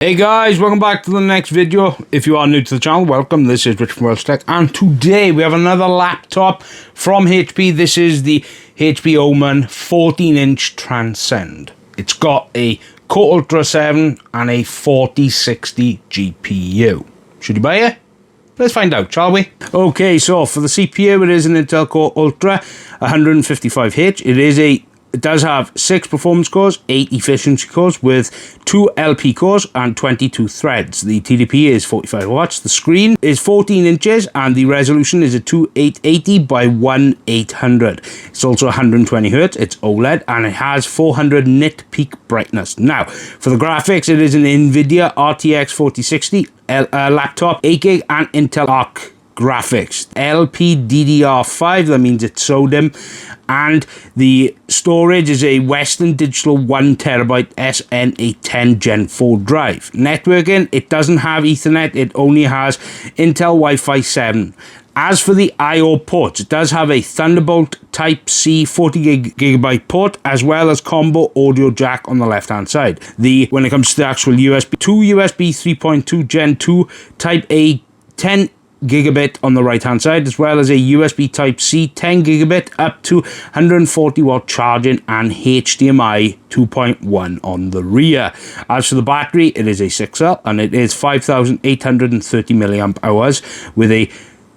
Hey guys, welcome back to the next video. If you are new to the channel, welcome. This is Rich from WELSHYTECH, and today we have another laptop from HP. This is the HP OMEN 14-inch Transcend. It's got a Core Ultra 7 and a 4060 GPU. Should you buy it? Let's find out, shall we? Okay, so for the CPU, it is an Intel Core Ultra 155H. It does have 6 performance cores, 8 efficiency cores with 2 LP cores and 22 threads. The TDP is 45 watts. The screen is 14 inches and the resolution is a 2880 by 1800. It's also 120 Hz. It's OLED and it has 400 nit peak brightness. Now, for the graphics, it is an NVIDIA RTX 4060 laptop, 8GB and Intel Arc graphics, LPDDR5, that means it's SODIMM, and the storage is a Western Digital 1TB SN810 Gen 4 drive. Networking, it doesn't have Ethernet, it only has Intel Wi-Fi 7. As for the I/O ports, it does have a Thunderbolt Type-C 40GB port, as well as combo audio jack on the left-hand side. When it comes to the actual USB, 2 USB 3.2 Gen 2 Type-A 10 gigabit on the right hand side, as well as a USB Type-C 10 gigabit up to 140 watt charging and HDMI 2.1 on the rear. As for the battery, it is a 6 cell and it is 5830 milliamp hours with a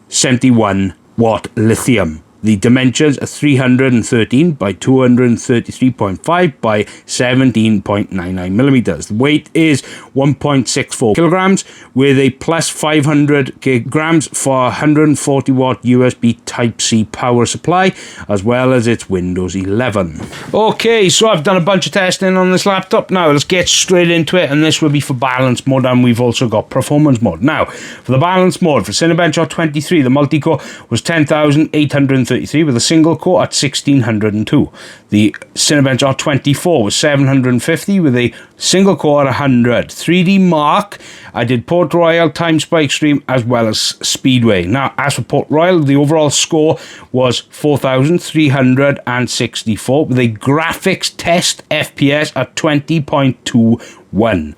71 watt lithium. The dimensions are 313 by 233.5 by 17.99 millimeters. The weight is 1.64 kilograms with a plus 500 kilograms for 140 watt USB Type-C power supply, as well as its Windows 11. Okay, so I've done a bunch of testing on this laptop. Now let's get straight into it, and this will be for balance mode, and we've also got performance mode. Now, for the balance mode, for Cinebench R23, the multi-core was 10,833 with a single core at 1602. The Cinebench R24 was 750 with a single core at 100. 3D Mark, I did Port Royal, Time Spy Extreme, as well as Speedway. Now, as for Port Royal, the overall score was 4,364 with a graphics test FPS at 20.21.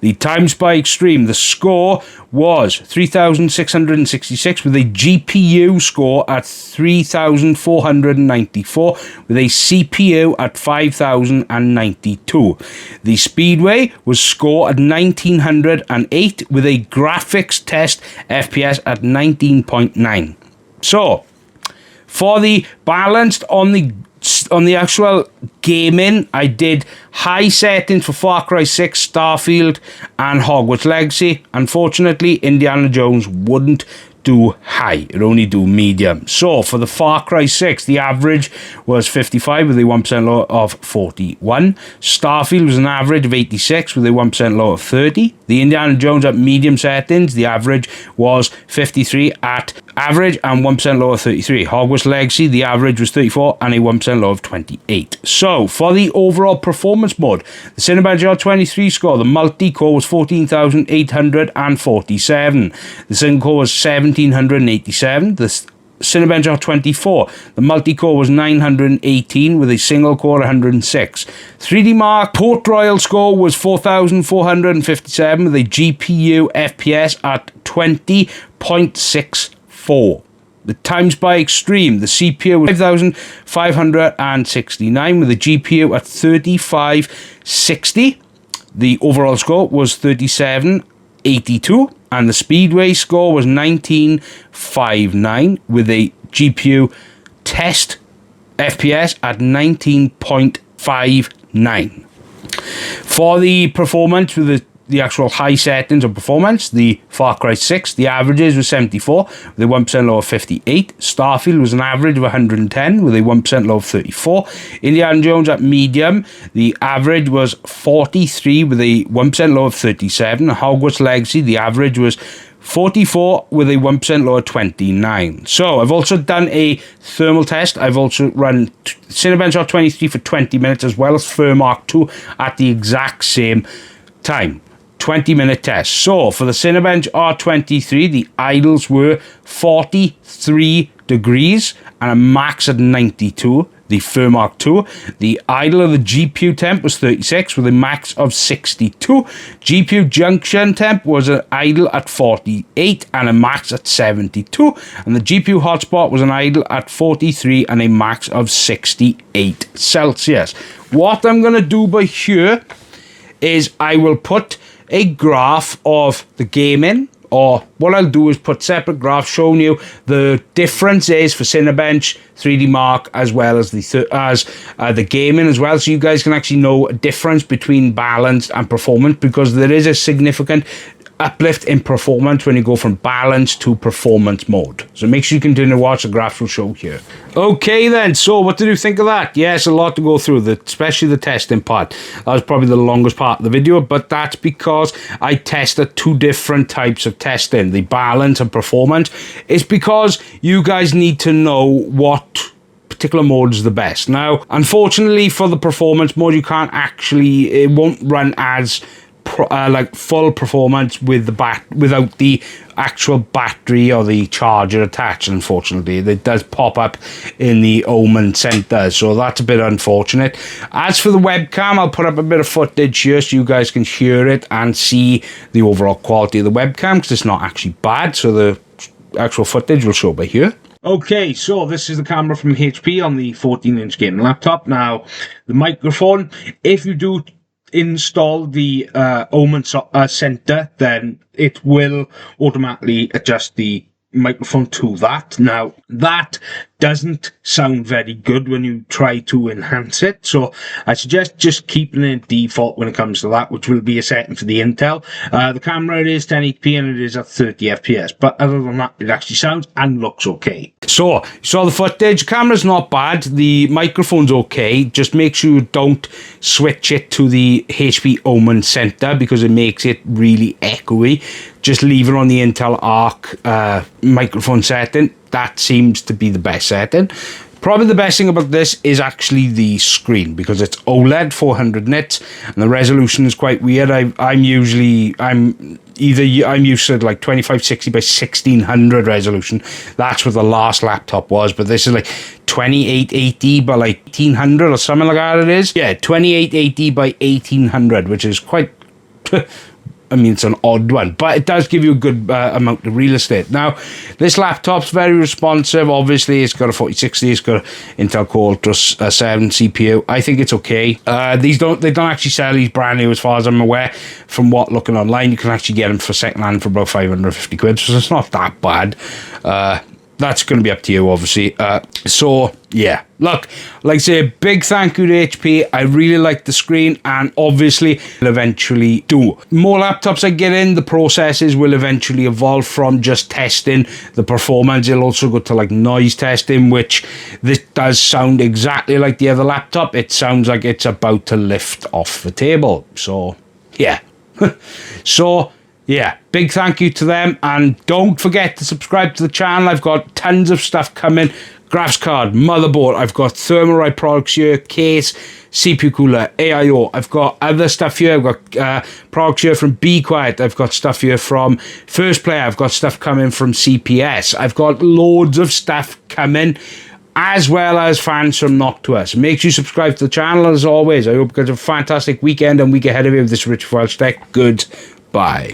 The Time Spy Extreme, the score was 3,666 with a GPU score at 3,494 with a CPU at 5,092. The Speedway was score at 1,908 with a graphics test FPS at 19.9. So, for the balanced on the actual gaming, I did high settings for Far Cry 6, Starfield, and Hogwarts Legacy. Unfortunately, Indiana Jones wouldn't do high, it only do medium. So for the Far Cry 6, the average was 55 with a 1% low of 41. Starfield was an average of 86 with a 1% low of 30. The Indiana Jones at medium settings, the average was 53 at average and 1% low of 33. Hogwarts Legacy, the average was 34 and a 1% low of 28. So for the overall performance mode, the Cinebench R23 score, the multi-core was 14,847. The single core was 1,787. The Cinebench R24, the multi-core was 918 with a single core 106. 3D Mark Port Royal score was 4,457 with a GPU FPS at 20.64. The Time Spy Extreme, the CPU was 5,569 with a GPU at 3560. The overall score was 3782. And the Speedway score was 1959 with a GPU test FPS at 19.59. For the performance, with the actual high settings of performance, the Far Cry 6, the averages was 74 with a 1% low of 58. Starfield was an average of 110 with a 1% low of 34. Indiana Jones at medium, the average was 43 with a 1% low of 37. Hogwarts Legacy, the average was 44 with a 1% low of 29. So I've also done a thermal test. I've also run Cinebench R23 for 20 minutes as well as Firmark 2 at the exact same time. 20-minute test. So for the Cinebench R23, the idles were 43 degrees and a max at 92. the Firmark 2. The idle of the GPU temp was 36 with a max of 62. GPU junction temp was an idle at 48 and a max at 72. And the GPU hotspot was an idle at 43 and a max of 68 Celsius. What I'm going to do by here is I will put a graph of the gaming, or what I'll do is put separate graphs showing you the differences for Cinebench, 3D Mark, as well as the gaming as well, so you guys can actually know a difference between balanced and performance, because there is a significant uplift in performance when you go from balance to performance mode. So make sure you continue to watch. The graphs will show here. Okay then, so what did you think of that? Yes, a lot to go through, especially the testing part. That was probably the longest part of the video, but that's because I tested two different types of testing, the balance and performance. It's because you guys need to know what particular mode is the best. Now, unfortunately for the performance mode, you can't actually, it won't run as like full performance with without the actual battery or the charger attached. Unfortunately, it does pop up in the OMEN center, so that's a bit unfortunate. As for the webcam, I'll put up a bit of footage here so you guys can hear it and see the overall quality of the webcam, because it's not actually bad, so the actual footage will show by here. Okay, so this is the camera from HP on the 14-inch gaming laptop. Now, the microphone, if you do install the OMEN center, then it will automatically adjust the microphone to that. Now, that doesn't sound very good when you try to enhance it, so I suggest just keeping it default when it comes to that, which will be a setting for the Intel. The camera is 1080p and it is at 30 FPS, but other than that, it actually sounds and looks okay. So, you saw the footage. Camera's not bad, the microphone's okay. Just make sure you don't switch it to the HP OMEN center, because it makes it really echoey. Just leave it on the Intel Arc microphone setting. That seems to be the best setting. Probably the best thing about this is actually the screen, because it's OLED 400 nits and the resolution is quite weird. I'm used to like 2560 by 1600 resolution. That's what the last laptop was, but this is like 2880 by like 1800 or something like that it is. Yeah, 2880 by 1800, which is quite I mean, it's an odd one, but it does give you a good amount of real estate. Now, this laptop's very responsive. Obviously, it's got a 4060, it's got an Intel Core Ultra 7 CPU. I think it's okay. They don't actually sell these brand new, as far as I'm aware. From what looking online, you can actually get them for secondhand for about 550 quid, so it's not that bad. That's going to be up to you, obviously. So, yeah. Look, like I say, a big thank you to HP. I really like the screen, and obviously, will eventually do. More laptops I get in, the processes will eventually evolve from just testing the performance. It'll also go to, like, noise testing, which this does sound exactly like the other laptop. It sounds like it's about to lift off the table. So, yeah. So, yeah, big thank you to them, and don't forget to subscribe to the channel. I've got tons of stuff coming. Graphics card, motherboard, I've got Thermalright products here, case, CPU cooler, AIO. I've got other stuff here. I've got products here from Be Quiet. I've got stuff here from First Player. I've got stuff coming from CPS. I've got loads of stuff coming, as well as fans from Noctua. Make sure you subscribe to the channel, as always. I hope you guys have a fantastic weekend and week ahead of you with this Rich WELSHYTECH. Goodbye.